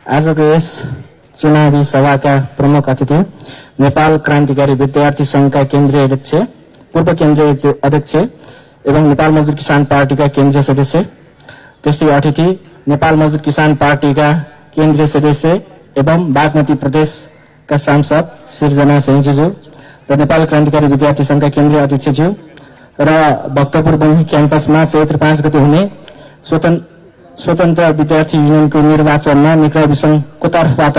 आजको यस चुनावी सभाका प्रमुख अतिथि नेपाल क्रान्तिकारी विद्यार्थी संघका केन्द्रीय अध्यक्ष, पूर्व केन्द्रीय अध्यक्ष एवं नेपाल मजदुर किसान पार्टीका केन्द्रीय सदस्य, त्यस्तै अतिथि नेपाल मजदुर किसान पार्टीका केन्द्रीय सदस्य एवं बागमती प्रदेशका सांसद सिर्जना सिंहज्यू र नेपाल क्रान्तिकारी विद्यार्थी संघका केन्द्रीय अध्यक्षज्यू र भक्तपुर बौंही क्याम्पसमा चैत्र 5 गते हुने स्वतन्त्र विद्यार्थी युनियनको निर्वाचनमा निक्राबी संघको तर्फबाट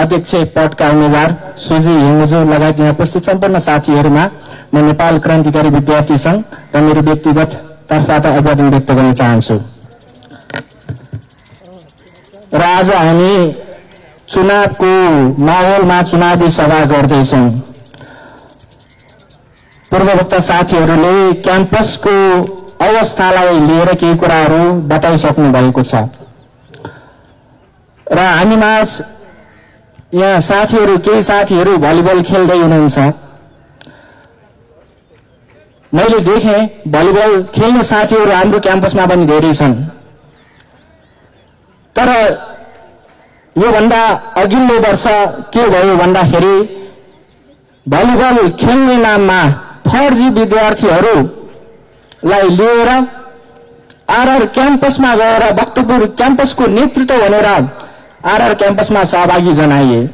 अध्यक्ष पदका उम्मेद्वार सुजी हिङ्गुजु लगायत यहाँ उपस्थित सम्पूर्ण साथीहरूमा म नेपाल क्रान्तिकारी विद्यार्थी संघ र मेरो व्यक्तिगत तर्फबाट अभिवादन व्यक्त गर्न चाहन्छु। र आज हामी चुनावको माहौलमा चुनावी सभा गर्दैछौँ। पूर्ववक्ता साथीहरूले क्याम्पसको अवस्थालाई लिएर केही कुराहरू बताइसक्नु भएको छ र हामीमा यहाँ केही साथीहरू भलिबल खेल्दै हुनुहुन्छ। मैले देखेँ भलिबल खेल्ने साथीहरू हाम्रो क्याम्पसमा पनि धेरै छन्, तर योभन्दा अघिल्लो वर्ष के भयो भन्दाखेरि भलिबल खेल्ने नाममा फर्जी विद्यार्थीहरूलाई लिएर आरआर क्याम्पसमा गएर भक्तपुर क्याम्पसको नेतृत्व भनेर आरआर क्याम्पसमा सहभागी जनाइए।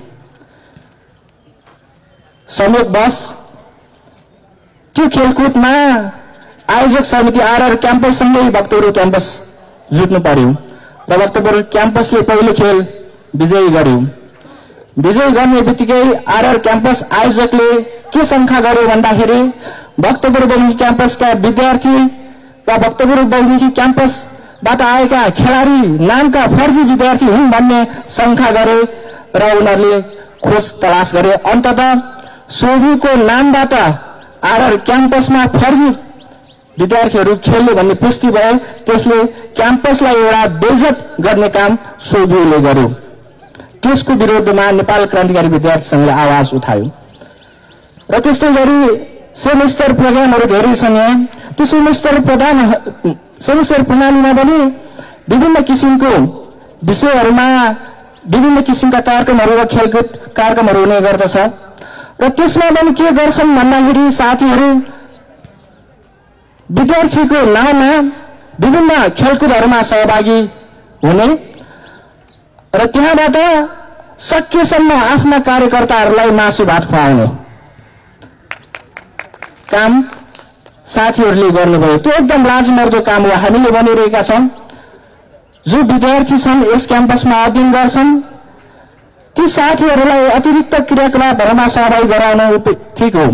संयोगवश त्यो खेलकुदमा आयोजक समिति आरआर क्याम्पससँगै भक्तपुर क्याम्पस जुट्नु पर्यो र भक्तपुर क्याम्पसले पहिलो खेल विजयी गर्यो। विजयी गर्ने बित्तिकै आरआर क्याम्पस आयोजकले के शंका गर्यो भन्दाखेरि भक्तपुर बौंही क्याम्पसका विद्यार्थी वा भक्तपुर बौंही क्याम्पसबाट आएका खेलाडी नामका फर्जी विद्यार्थी हुन् भन्ने शंका गरे र उनीहरूले खोज तलास गरे। अन्ततः सोभीको नामबाट आरआर क्याम्पसमा फर्जी विद्यार्थीहरू खेल्ने भन्ने पुष्टि भयो। त्यसले क्याम्पसलाई एउटा बेइज्जत गर्ने काम सोभीले गर्यो। त्यसको विरोधमा नेपाल क्रान्तिकारी विद्यार्थी संघले आवाज उठायो र त्यस्तै गरी सेमेस्टर प्रोग्रामहरू धेरै छन्। यहाँ त्यो सेमेस्टर प्रणालीमा पनि विभिन्न किसिमको विषयहरूमा विभिन्न किसिमका कार्यक्रमहरू र खेलकुद कार्यक्रमहरू हुने गर्दछ र त्यसमा पनि के गर्छन् भन्दाखेरि साथीहरू विद्यार्थीको नाममा विभिन्न खेलकुदहरूमा सहभागी हुने र त्यहाँबाट सकेसम्म आफ्ना कार्यकर्ताहरूलाई मासु भात खुवाउने काम साथीहरूले गर्नुभयो। त्यो एकदम लाजमर्दो काम हो। हामीले भनिरहेका छौँ जो विद्यार्थी छन् यस क्याम्पसमा अध्ययन गर्छन् ती साथीहरूलाई अतिरिक्त क्रियाकलापहरूमा सहभागी गराउन ठिक हो,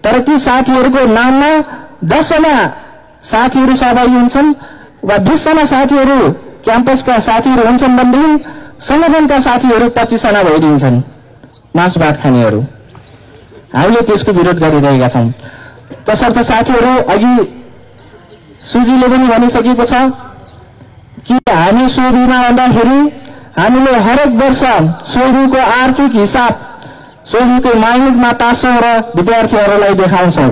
तर ती साथीहरूको नाममा 10 जना साथीहरू सहभागी हुन्छन् वा 20 जना साथीहरू क्याम्पसका साथीहरू हुन्छन् भनेदेखि संगठनका साथीहरू 25 जना भइदिन्छन् मासु भात खानेहरू। हामीले त्यसको विरोध गरिरहेका छौँ। तसर्थ साथीहरू अघि सुजीले पनि भनिसकेको छ कि हामी सोभीमा भन्दाखेरि हामीले हरेक वर्ष सोभीको आर्थिक हिसाब सोभीको माइनिङमा तार्छौँ र विद्यार्थीहरूलाई देखाउँछौँ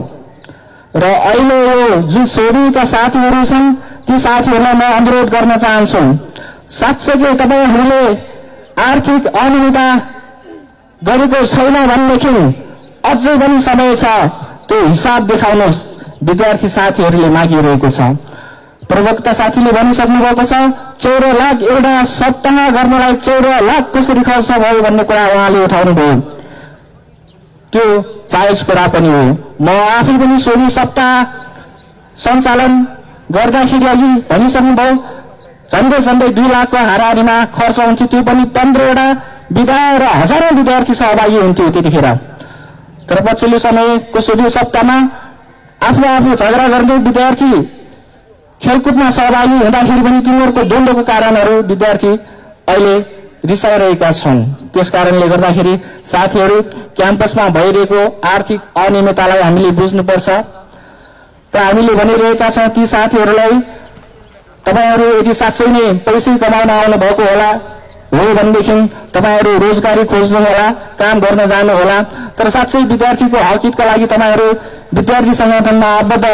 र अहिले यो जुन सोभीका साथीहरू छन् ती साथीहरूलाई म अनुरोध गर्न चाहन्छु, साँच्चै तपाईहरूले आर्थिक अनियमितता गरेको छैन भनेदेखि अझै पनि समय छ, त्यो हिसाब देखाउनुहोस्। विद्यार्थी साथीहरूले मागिरहेको छ। प्रवक्ता साथीले भनिसक्नु भएको छ 14 लाख एउटा सप्ताह गर्नलाई 14 लाख कसरी खर्च भयो भन्ने कुरा उहाँले उठाउनु भयो। त्यो जायज कुरा पनि हो। म आफै पनि सोही सप्ताह सञ्चालन गर्दाखेरि अघि भनिसक्नु भयो झन्डै 2 लाखको हाराहारीमा खर्च हुन्थ्यो। त्यो पनि 15 वटा विधा र हजारौं विद्यार्थी सहभागी हुन्थ्यो त्यतिखेर। तर पछिल्लो समयको सोही सप्ताहमा आफू झगडा गर्ने विद्यार्थी खेलकुदमा सहभागी हुँदाखेरि पनि तिनीहरूको द्वन्द्वको कारणहरू विद्यार्थी अहिले रिसाइरहेका छन्। त्यसकारणले गर्दाखेरि साथीहरू क्याम्पसमा भइरहेको आर्थिक अनियमिततालाई हामीले बुझ्नुपर्छ र हामीले भनिरहेका छौँ ती साथीहरूलाई तपाईहरू यदि साँच्चै नै पैसा कमाउन आउनु भएको होला हो भनेदेखि तपाईहरू रोजगारी खोज्नु होला, काम गर्न जानु होला। तर साँच्चै विद्यार्थीको हकहितका लागि तपाईहरू विद्यार्थी संगठनमा आबद्ध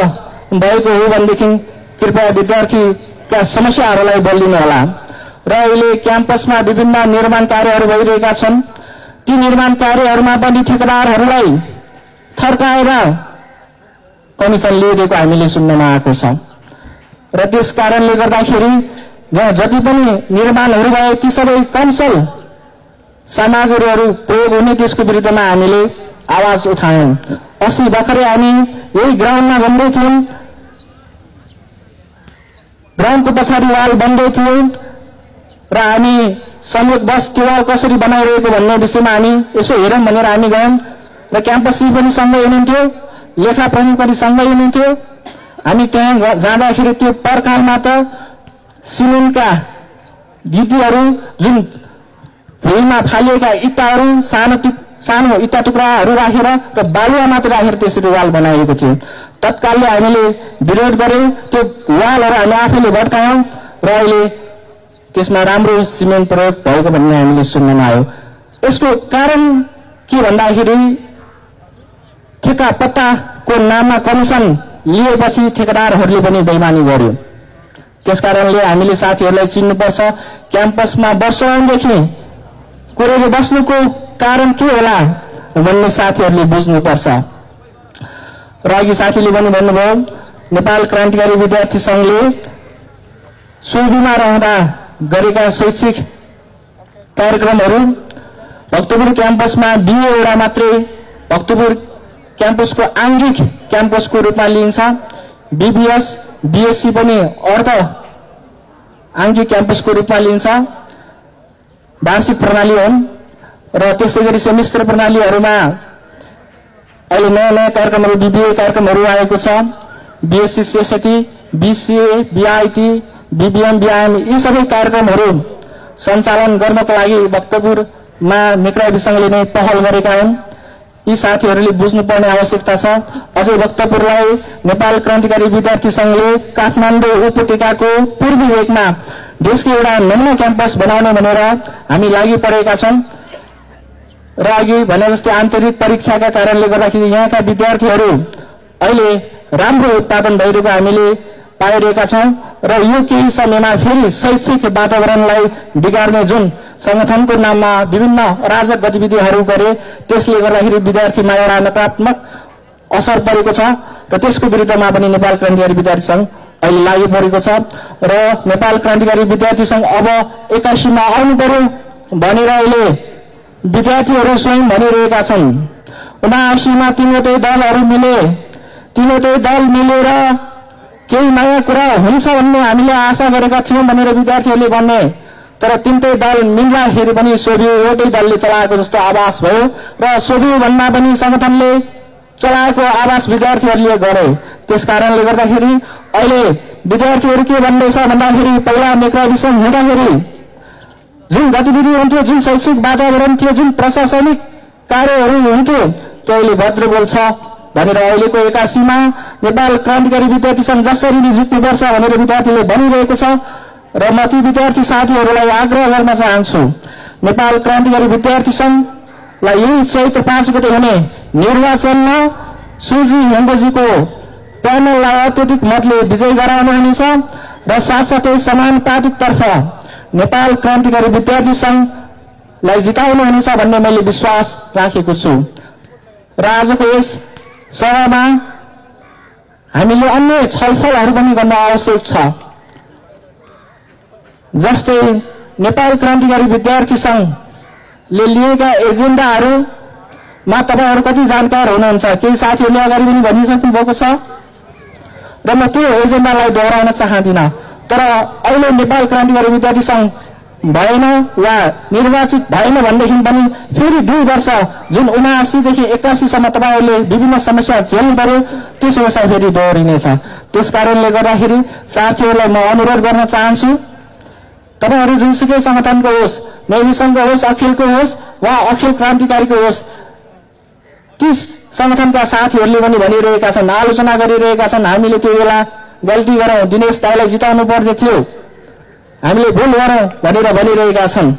भएको हो भनेदेखि कृपया विद्यार्थीका समस्याहरूलाई बोलिदिनु होला। र र अहिले क्याम्पसमा विभिन्न निर्माण कार्यहरू भइरहेका छन्। ती निर्माण कार्यहरूमा पनि ठेकेदारहरूलाई थर्काएर कमिसन लिएको हामीले सुन्नमा आएको छ र त्यस कारणले गर्दाखेरि जति पनि निर्माणहरू भए ती सबै कमसल सामग्रीहरू प्रयोग हुने त्यसको विरुद्धमा हामीले आवाज उठायौं। अस्ति भर्खरै हामी यही ग्राउन्डमा घुम्दै थियौं, ग्राउन्डको पछाडि वाल बन्दै थियो र हामी संयोगवश त्यो वाल कसरी बनाइरहेको भन्ने विषयमा हामी यसो हेरौँ भनेर हामी गयौं र क्याम्पस पनि सँगै हुनुहुन्थ्यो, लेखा प्रमुख पनि सँगै हुनुहुन्थ्यो। हामी त्यहाँ जाँदाखेरि त्यो पर्खालमा त सिमेन्टका गिटीहरू जुन भुइँमा फालिएका इँटाहरू सानो इँटा टुक्राहरू राखेर र बालुवा मात्र राखेर त्यसरी वाल बनाइएको थियो। तत्कालले हामीले विरोध गर्यौं, त्यो वालहरू हामी आफैले भट्कायौं र अहिले त्यसमा राम्रो सिमेन्ट प्रयोग भएको भन्ने हामीले सुन्नमा आयो। यसको कारण के भन्दाखेरि ठेका पट्टाको नाममा कमिसन लिएपछि ठेकेदारहरूले पनि बेइमानी गर्यो। त्यसकारणले हामीले साथीहरूलाई चिन्नुपर्छ, क्याम्पसमा वर्षौंदेखि कोरेर बस्नुको कारण के होला भन्ने साथीहरूले बुझ्नुपर्छ। र अघि साथीले पनि भन्नुभयो नेपाल क्रान्तिकारी विद्यार्थी संघले सोबीमा रहँदा गरेका शैक्षिक कार्यक्रमहरू भक्तपुर क्याम्पसमा बीए वडा मात्रै भक्तपुर क्याम्पसको आंगिक क्याम्पसको रूपमा लिइन्छ। बीबीएस बीएससी पनि अर्ध आंगिक क्याम्पसको रूपमा लिइन्छ। वार्षिक प्रणाली हुन् र त्यसै गरी सेमिस्टर प्रणालीहरूमा अहिले नयाँ नयाँ कार्यक्रमहरू बीबीए कार्यक्रमहरू आएको छ। BSc CST BCA BIT BBM BIM यी सबै कार्यक्रमहरू सञ्चालन गर्नको लागि भक्तपुरमा नेकरावी संघले नै पहल गरेका हुन्। यी साथीहरूले बुझ्नुपर्ने आवश्यकता छ। अझै भक्तपुरलाई नेपाल क्रान्तिकारी विद्यार्थी संघले काठमाडौँ उपत्यकाको पूर्वी भेगमा देशको एउटा नमुना क्याम्पस बनाउने भनेर हामी लागि परेका छौं र अघि भने जस्तै आन्तरिक परीक्षाका कारणले गर्दाखेरि यहाँका विद्यार्थीहरू अहिले राम्रो उत्पादन भइरहेको हामीले पाइरहेका छौं र यो केही समयमा फेरि शैक्षिक वातावरणलाई बिगार्ने जुन संगठनको नाममा विभिन्न अराजक गतिविधिहरू गरे त्यसले गर्दाखेरि विद्यार्थीमा एउटा नकारात्मक असर परेको छ र त्यसको विरुद्धमा पनि नेपाल क्रान्तिकारी विद्यार्थी संघ अहिले लागि परेको छ र नेपाल क्रान्तिकारी विद्यार्थी संघ अब 81 मा आउनु पर्यो भनेर अहिले विद्यार्थीहरू स्वयं भनिरहेका छन्। 79 मा तीनवटै दलहरू मिले, तीनवटै दल मिलेर केही नयाँ कुरा हुन्छ भन्ने हामीले आशा गरेका थियौं भनेर विद्यार्थीहरूले भन्ने, तर तीनटै दल मिल्दाखेरि पनि सोभियो एउटै दलले चलाएको जस्तो आभास भयो र सोभियो भन्दा पनि संगठनले चलाएको आभास विद्यार्थीहरूले गरे। त्यसकारणले गर्दाखेरि अहिले विद्यार्थीहरू के भन्दैछ भन्दाखेरि पहिला नेकरावी संघ हुँदाखेरि जुन गतिविधि हुन्थ्यो, जुन शैक्षिक वातावरण थियो, जुन प्रशासनिक कार्यहरू हुन्थ्यो त्यो अहिले भद्र बोल्छ भनेर अहिलेको 81 मा नेपाल क्रान्तिकारी विद्यार्थी संघ जसरी जित्नुपर्छ भनेर विद्यार्थीले भनिरहेको छ र म ती विद्यार्थी साथीहरूलाई आग्रह गर्न चाहन्छु। नेपाल क्रान्तिकारी विद्यार्थी संघलाई यही चैत्र 5 गते हुने निर्वाचनमा सुजी हेम्बोजीको प्यानललाई अत्यधिक मतले विजय गराउनु हुनेछ र साथसाथै समानुपातिक तर्फ नेपाल क्रान्तिकारी विद्यार्थी संघलाई जिताउनु हुनेछ भन्ने मैले विश्वास राखेको छु र आजको यस सभामा हामीले अन्य छलफलहरू पनि गर्न आवश्यक छ। जस्तै नेपाल क्रान्तिकारी विद्यार्थी संघले लिएका एजेन्डाहरूमा तपाईहरु कति जानकार हुनुहुन्छ? केही साथीहरूले अगाडि पनि भनिसक्नु भएको छ र म त्यो एजेन्डालाई दोहोर्याउन चाहदिन, तर अहिले नेपाल क्रान्तिकारी विद्यार्थी संघ भएन वा निर्वाचित भएन भनेदेखि पनि फेरि 2 वर्ष जुन 79 देखि 81 सम्म तपाईहरुले विभिन्न समस्या झेल्नु पर्यो त्यो समस्या फेरि दोहोरिनेछ। त्यसकारणले गर्दाखेरि साथीहरूलाई म अनुरोध गर्न चाहन्छु, तपाईहरु जुनसुकै संगठनको होस्, नेवी संघको होस्, अखिलको होस् वा अखिल क्रान्तिकारीको होस्, ती संगठनका साथीहरूले पनि भनिरहेका छन्, आलोचना गरिरहेका छन्, हामीले त्यो बेला गल्ती गरौं, दिनेश दाइलाई जिताउनु पर्ने थियो, हामीले भूल गरौं भनेर भनिरहेका छन्।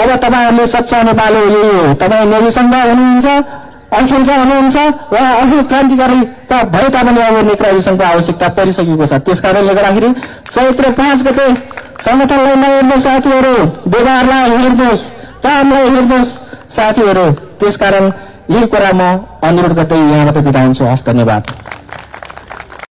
अब तपाईहरुले सच्याउनु पालो यही हो, तपाई नेवी संघ हुनुहुन्छ, अखिलका हुनुहुन्छ वा अखिल क्रान्तिकारीका भए तापनि अब नेकरावी संघको आवश्यकता परिसकेको छ। त्यसकारणले गर्दाखेरि चैत्र 5 गते संगठनलाई नहेर्नुहोस् साथीहरू, व्यवहारलाई हेर्नुहोस्, कामलाई हेर्नुहोस् साथीहरू। त्यसकारण यही कुरा म अनुरोध गर्दै यहाँबाट बिदा हुन्छु। हस्, धन्यवाद।